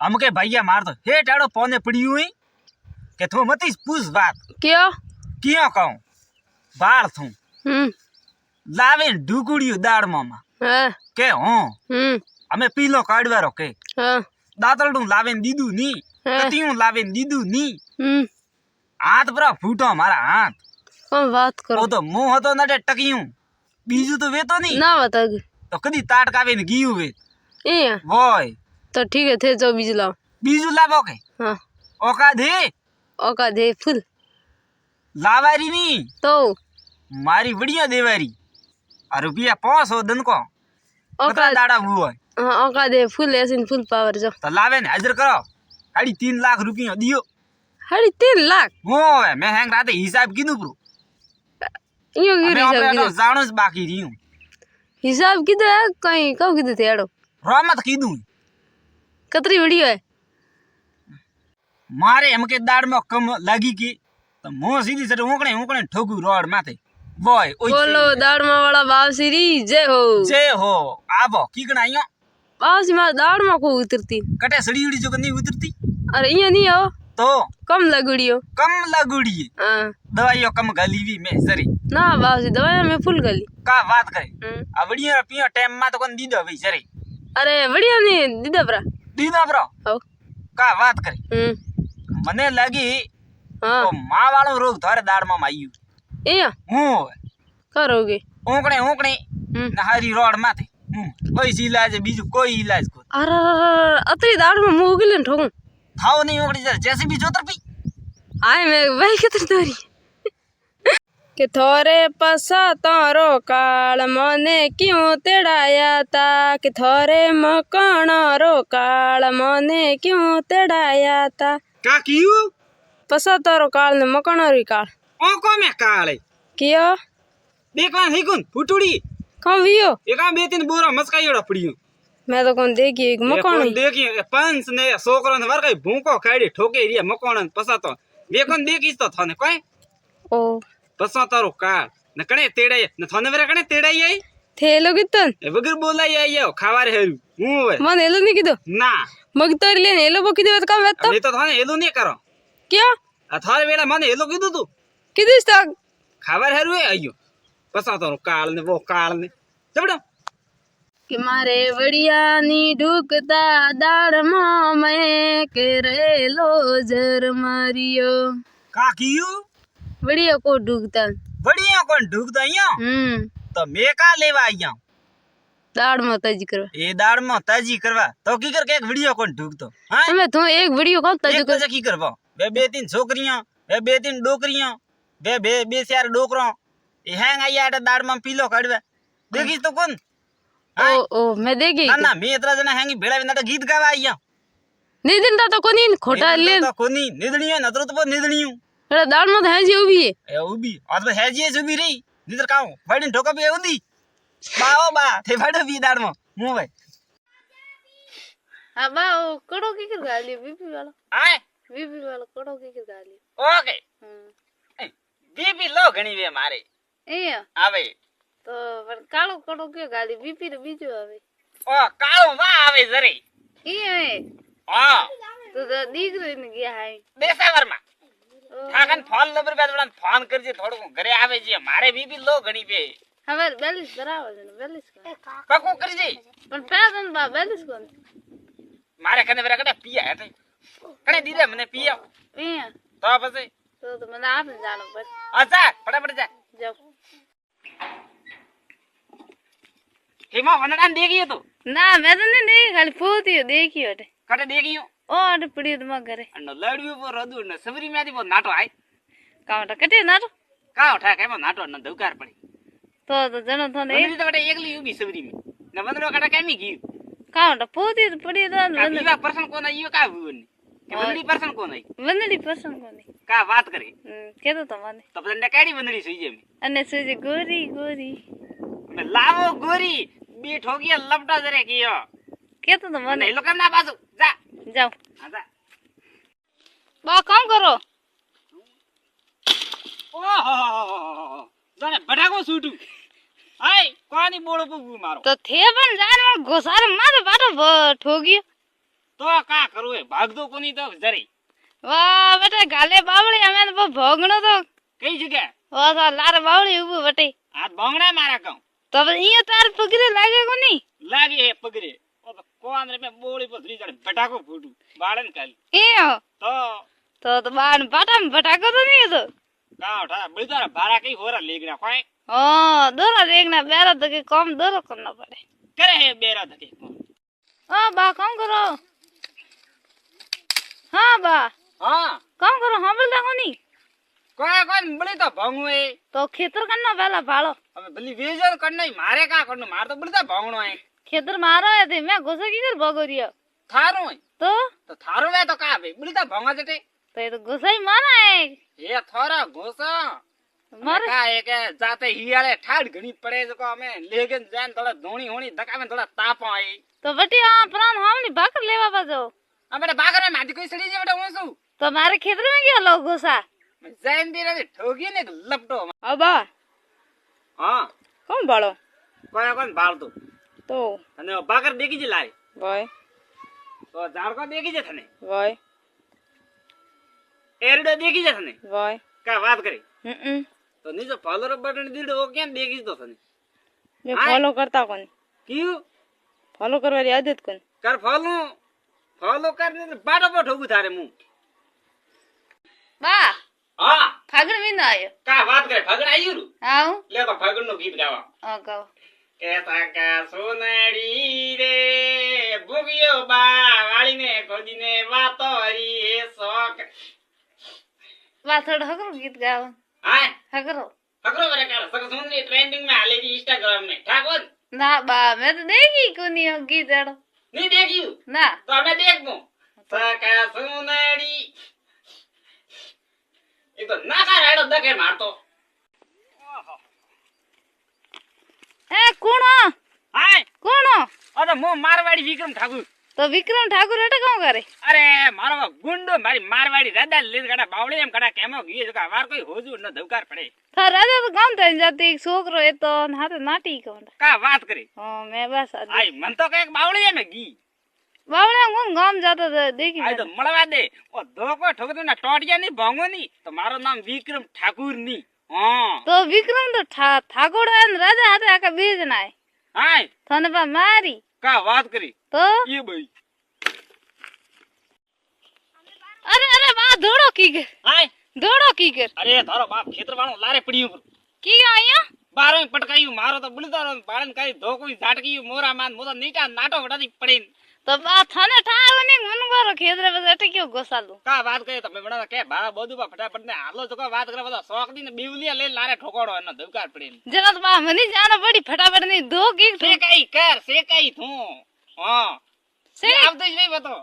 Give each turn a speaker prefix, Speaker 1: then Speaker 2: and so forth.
Speaker 1: हम के भैया मार तो हे टाड़ो पौने पड़ी हुई के थो मती पूछ बात
Speaker 2: क्यों
Speaker 1: क्यों कहूं बाल थू लावे ढुकुड़ियो दाड़ मामा
Speaker 2: हाँ
Speaker 1: के हो हमें पीलो काढ़वारो के
Speaker 2: हाँ
Speaker 1: दातलडू लावे दीदू नी कतियों लावे दीदू नी हाथ पर फूटो हमारा हाथ
Speaker 2: कौन बात करो
Speaker 1: ओ तो मुंह तो नटे टकियूं बीजू तो वे तो नहीं
Speaker 2: ना बता
Speaker 1: तो कदी ताट कावे ने गीयू वे
Speaker 2: ये
Speaker 1: वोय
Speaker 2: तो ठीक है थे जो बीज लाओ
Speaker 1: बीजू लावो के
Speaker 2: हाँ
Speaker 1: ओका दे
Speaker 2: फुल
Speaker 1: लावारी नी
Speaker 2: तो
Speaker 1: मारी बढ़िया देवारी और रुपया 500 दिन को
Speaker 2: ओका
Speaker 1: दाड़ा हुआ
Speaker 2: हाँ ओका दे फुल ऐसे फुल पावर जो
Speaker 1: तो लावे ने हाजिर करो 3.5 लाख रुपया दियो
Speaker 2: 3.5 लाख
Speaker 1: वो मैं हैंग राते हिसाब कीधु प्रो
Speaker 2: यो हिसाब
Speaker 1: जानो बाकी रही हूं
Speaker 2: हिसाब कीधु है कहीं कब कीधु थे एड़ो
Speaker 1: रहमत कीधु
Speaker 2: कतरी वीडियो है
Speaker 1: मारे हमके दाड़ में कम लगी की तो मुंह सीधी से ऊकणे ठोकू रोड माथे बॉय
Speaker 2: बोलो दाड़मा वाला बावसीरी जय हो
Speaker 1: आबो की गणाइयो
Speaker 2: बावसी मार दाड़मा को उतरती
Speaker 1: कटे सड़ी उड़ी जो नहीं उतरती
Speaker 2: अरे ये नहीं हो
Speaker 1: तो
Speaker 2: कम लगुड़ियो हाँ
Speaker 1: दवाइयों कम गली भी में सरी
Speaker 2: ना बावसी दवाई में फुल गली
Speaker 1: का बात करे अब बढ़िया पियो टाइम मा तो कोन दीदो भाई सरी
Speaker 2: अरे बढ़िया नहीं दीदा ब्रो हो
Speaker 1: का बात करे मने लगी
Speaker 2: हाँ
Speaker 1: तो मां वालो रोग थारे दाड़ में आयु
Speaker 2: ए
Speaker 1: हूं
Speaker 2: करोगे
Speaker 1: ऊकणे नहारी रोड माथे कोई इलाज बीजू कोई इलाज को
Speaker 2: अरे अतरी दाड़ में मुंह गिलन ठोकू
Speaker 1: थाओ नहीं उकड़ी जैसे भी जोतर पी
Speaker 2: आए मैं भाई कितनी तोरी के थोरे पसा तारो काल मने क्यों तेड़ाया ता कि थोरे मकानारो काल मने क्यों तेड़ाया ता
Speaker 1: का कियो
Speaker 2: पसा तारो काल ने मकानारो काल
Speaker 1: ओ को में काले
Speaker 2: कियो
Speaker 1: देखवा है कौन फुटुड़ी
Speaker 2: कौन वियो
Speaker 1: एका बे तीन बोरा मस्काईड़ा पड़ियो
Speaker 2: मैं तो कौन देखी एक मकान
Speaker 1: देखी पंच ने सोकरो ने वर कई भूको काड़ी ठोके रिया मकान पसा तो वे कौन देखीस तो थाने कोई
Speaker 2: ओ
Speaker 1: पसा तारो का न कणे तेड़े न थाने वर कणे तेड़ाई आई
Speaker 2: थेलो कितन
Speaker 1: ए बगर बोलाई आई यो खावार हेरु हूं वे
Speaker 2: मन हेलो नहीं किदो
Speaker 1: ना
Speaker 2: मगतर ले हेलो बो किदो का वेत
Speaker 1: नहीं तो थाने हेलो नहीं करो
Speaker 2: क्या
Speaker 1: थारे वेला मन हेलो किदो तू
Speaker 2: किदिस तक
Speaker 1: खावार हेरु है आयो पसा तारो काल ने वो काल ने जबड़ो
Speaker 2: कि मारे बढ़िया नी ढुकता दाड़ में के रेलो जर मारियो
Speaker 1: का कियो
Speaker 2: बढ़िया को ढुकता
Speaker 1: बढ़िया कौन ढुकता यो तो मैं का लेवा आया
Speaker 2: दाड़ में तजी करवा
Speaker 1: ए दाड़ में तजी करवा तो की करके एक वीडियो कौन ढुकतो हां
Speaker 2: मैं तो एक वीडियो कौन तजी कर
Speaker 1: की करवा वे बे तीन छोकरियां वे बे तीन डोकरियां वे बे चार डोकरो ए हैंग आया दाड़ में पीलो काढ़वा देखी तो कौन
Speaker 2: ओ मैं देखी
Speaker 1: ना मैं इतना जना हैंगी भेड़ा बिना गीत गावा आया
Speaker 2: निदिन तो कोनी खोटा ले
Speaker 1: तो कोनी निदणियो नतरो तो निदणियो
Speaker 2: अरे दाड़ में है जी उभी है
Speaker 1: ए उभी और तो है जी उभी रही निदर काऊ बड़न ठोका पे उंदी बाओ बा थे बड़ भी दाड़ में मुंह भाई
Speaker 2: हां बाओ कड़ो की कर गाली बीपी वाला
Speaker 1: आए
Speaker 2: बीपी वाला कड़ो की कर गाली
Speaker 1: ओके बीपी लो घणी वे मारे
Speaker 2: ए
Speaker 1: आवे
Speaker 2: तो पर कालो कड़ो के गाली बीपी रे बीजो आवे
Speaker 1: ओ कालो वा आवे जरे
Speaker 2: ए
Speaker 1: हां
Speaker 2: तो दीग रे ने गया है
Speaker 1: देसा वर्मा ठाकन फोन नंबर पे बड़ा फोन कर जे थोड़ो घरे आवे जे मारे बीपी लो घणी पे
Speaker 2: हमार बैलेंस बराबर है बैलेंस
Speaker 1: काको कर जे
Speaker 2: पण पैदन बा बैलेंस कोन
Speaker 1: मारे कने बरा कने पिया है कने दीदे मने पिया
Speaker 2: ए
Speaker 1: तो बसे
Speaker 2: तो मने आप जानो पर
Speaker 1: अच्छा फटाफट जा
Speaker 2: जाओ
Speaker 1: हेमा वनडान देखियो तो
Speaker 2: ना मैं तो नहीं खाली फोती देखियो अटे
Speaker 1: कटे देखियो
Speaker 2: ओ अटे पड़ी तो मग करे
Speaker 1: अन्न लड़वी पो रदु न सबरी म्यादी पो नाटो आय
Speaker 2: काउंटा कटे नाटो
Speaker 1: का उठा के नाटो न दौकार पड़ी
Speaker 2: तो जनो तो नहीं
Speaker 1: वनडी तो कटे एकली उबी सबरी में न वनडो कटे केमी की
Speaker 2: काउंटा फोती तो पड़ी तो
Speaker 1: वनडी पर्सन कोन आयो का हुनी वनडी पर्सन कोन आई
Speaker 2: वनडी पर्सन कोन आई
Speaker 1: का बात करे
Speaker 2: के तो माने
Speaker 1: तो बंडे काडी वनडी सुई जे में
Speaker 2: अने सुई गोरी गोरी
Speaker 1: मैं लावो गोरी बीट हो गया लपटा जरे कियो
Speaker 2: के तो माने
Speaker 1: हेलो करना बाजू जा
Speaker 2: जाओ
Speaker 1: आजा
Speaker 2: बा काम करो
Speaker 1: ओहो जाने बटाको सूटू हाय कोनी बोलो मारो
Speaker 2: तो थे पण जानवर घोसार मारे बाटो ठोगियो
Speaker 1: तो का કરું એ ભાગતો કોની તો જરી
Speaker 2: વાહ બેટા ગાલે બાવળી અમે તો ભોગણો તો
Speaker 1: કઈ જગ્યા
Speaker 2: વાહ તો લાર બાવળી ઉભું બટે
Speaker 1: હાથ ભાંગણા મારા કહું
Speaker 2: તો અહીંયા તાર પગરે લાગે કોની
Speaker 1: લાગે એ પગરે ઓ તો કોણ રે મે બોળી પર ધરી ચડે બટાકો ફૂટું બાળન કાલી
Speaker 2: એ
Speaker 1: તો
Speaker 2: બાણ પાટામ ભટાકો તો નહીં તો
Speaker 1: કાવ ઠા બળતારા ભાડા કઈ હોરા લેગડા કોઈ
Speaker 2: હા દોરા દેખના બેરા તો કે કમ દોરો કરना પડે
Speaker 1: કરે હે બેરા ધકે
Speaker 2: બા કામ કરો હા બા
Speaker 1: હા
Speaker 2: કામ કરો સાંભળતા કોની
Speaker 1: કોઈ બળી તો ભાંગું એ
Speaker 2: તો ખેતર કરના પેલા ભાળો
Speaker 1: હવે ભલી વેજર કર નહીં મારે કા કરનું માર તો બળતા ભાંગણો એ
Speaker 2: ખેતર મારો હે મેં ઘોસો કીધર ભગોરિયો
Speaker 1: થારું હોય
Speaker 2: તો
Speaker 1: થારું વે તો કા ભાઈ બળતા ભાંગા જટે
Speaker 2: તો એ તો ઘોસાઈ મારા હે
Speaker 1: એ થોરા ઘોસા
Speaker 2: મારે
Speaker 1: કા એ કે જાતે હિયાળે ઠાડ ઘણી પડે છે કો અમે લેગન જાન થોડા ધોણી હોણી ધકાવે થોડા તાપ આઈ
Speaker 2: તો બટી આ પ્રાણ હામની ભાકર લેવા બાજો
Speaker 1: અમે બાગર માં માટી કોઈ સડી જાય બેટા હું શું
Speaker 2: તો મારે ખેતર માં ગયા લો ઘોસા
Speaker 1: જાન દી રે ઠોગી ને લપટો
Speaker 2: અબા
Speaker 1: હા
Speaker 2: કોણ ભાળો
Speaker 1: કોણ ભાળતું
Speaker 2: તો
Speaker 1: અને બાગર દેખી જ લાય
Speaker 2: વાય
Speaker 1: તો ઝાડકો દેખી જ થને
Speaker 2: વાય
Speaker 1: એરડો દેખી જ થને
Speaker 2: વાય
Speaker 1: કા વાત કરી
Speaker 2: હમ
Speaker 1: તો નીચે ફોલોર બટન દીડો ઓ કેમ દેખી તો થને
Speaker 2: મે ફોલો કરતા કોણ
Speaker 1: ક્યું
Speaker 2: ફોલો કરવાની આદત કોણ
Speaker 1: કર ફોલો કર ને બાડો પર ઠોગું થારે હું
Speaker 2: બા
Speaker 1: હા
Speaker 2: ફાગણ વિનો આયો
Speaker 1: કા વાત કરે ફગડ આયુ રુ
Speaker 2: આવું
Speaker 1: લે તો ફગડ નું ગીત ગાવા
Speaker 2: ગાઓ
Speaker 1: કેતા કા સોનડી રે ભૂગ્યો બા વાળીને ખોદીને વાતો હરી એ શોક
Speaker 2: બા થોડો હકરો ગીત ગાઓ
Speaker 1: હા
Speaker 2: હકરો
Speaker 1: હકરો બરે કા સક સુંદરી ટ્રેન્ડિંગ में आले जी इंस्टाग्राम में ठाकुर
Speaker 2: ના બા મેં તો દેખી કોની ગીત એડો
Speaker 1: नहीं देखियो
Speaker 2: ના
Speaker 1: तो हमें देख दो सका सुनड़ी ये तो ना का राडो दके मारतो
Speaker 2: એ કોણો
Speaker 1: हाय
Speaker 2: કોણો
Speaker 1: अरे मो मारवाड़ी विक्रम ठाकुर
Speaker 2: તો વિક્રમ ઠાકુર એટલે કામ કરે
Speaker 1: अरे मारो गुंडो मारी मारवाड़ी राधा लीध गड़ा बावळे एम गड़ा केमो गई जका वार कोई होजू न धवकार पड़े
Speaker 2: તો રાજા તો કામ થઈ જાતી એક છોકરો એ તો હાથે નાટી કોણ
Speaker 1: का बात करी
Speaker 2: હા મેં બસ
Speaker 1: आई मन तो कहे बावळे में गी
Speaker 2: બાવળે કોણ ગામ જાતો તો દેખી
Speaker 1: आई तो मळवा दे ओ धोको ठोकतो ना टोटिया नहीं भांगो नहीं तो मारो नाम विक्रम ठाकुर नहीं हां
Speaker 2: તો વિક્રમ તો ઠાકોર હે ને રાજા હાથે આખા બે જણા હે
Speaker 1: हाय
Speaker 2: તને પા મારી
Speaker 1: का बात करी
Speaker 2: તો
Speaker 1: ये भाई
Speaker 2: અરે અરે બા દોડો કી કર
Speaker 1: हाय
Speaker 2: દોડો કી કર
Speaker 1: अरे थारो बाप खेतर वाणो लारे पड़ी ऊपर
Speaker 2: કી આયા
Speaker 1: बारो पटकायू मारो तो बुलतारो पालन काई धोकोई झाटकी मोरा मान मोदा नीटा नाटो वडादी पड़े
Speaker 2: તો બા થને ઠાવ ને મન મારો ખેતરે બસ અટક્યો ગોસાલો
Speaker 1: का बात करे તમે બડા કે ભાડા બધું પા ફટાફટ ને હાલો તો કા વાત કરે બધા શોખ દી ને બીવલિયા લે લારે ઠોકોડો એનો ધવકાર પડે
Speaker 2: જરા તો બા મને જાણો પડી ફટાફટ ની દો કી
Speaker 1: से कई कर से कई थू हां
Speaker 2: से
Speaker 1: આવતો જ ભાઈ બતો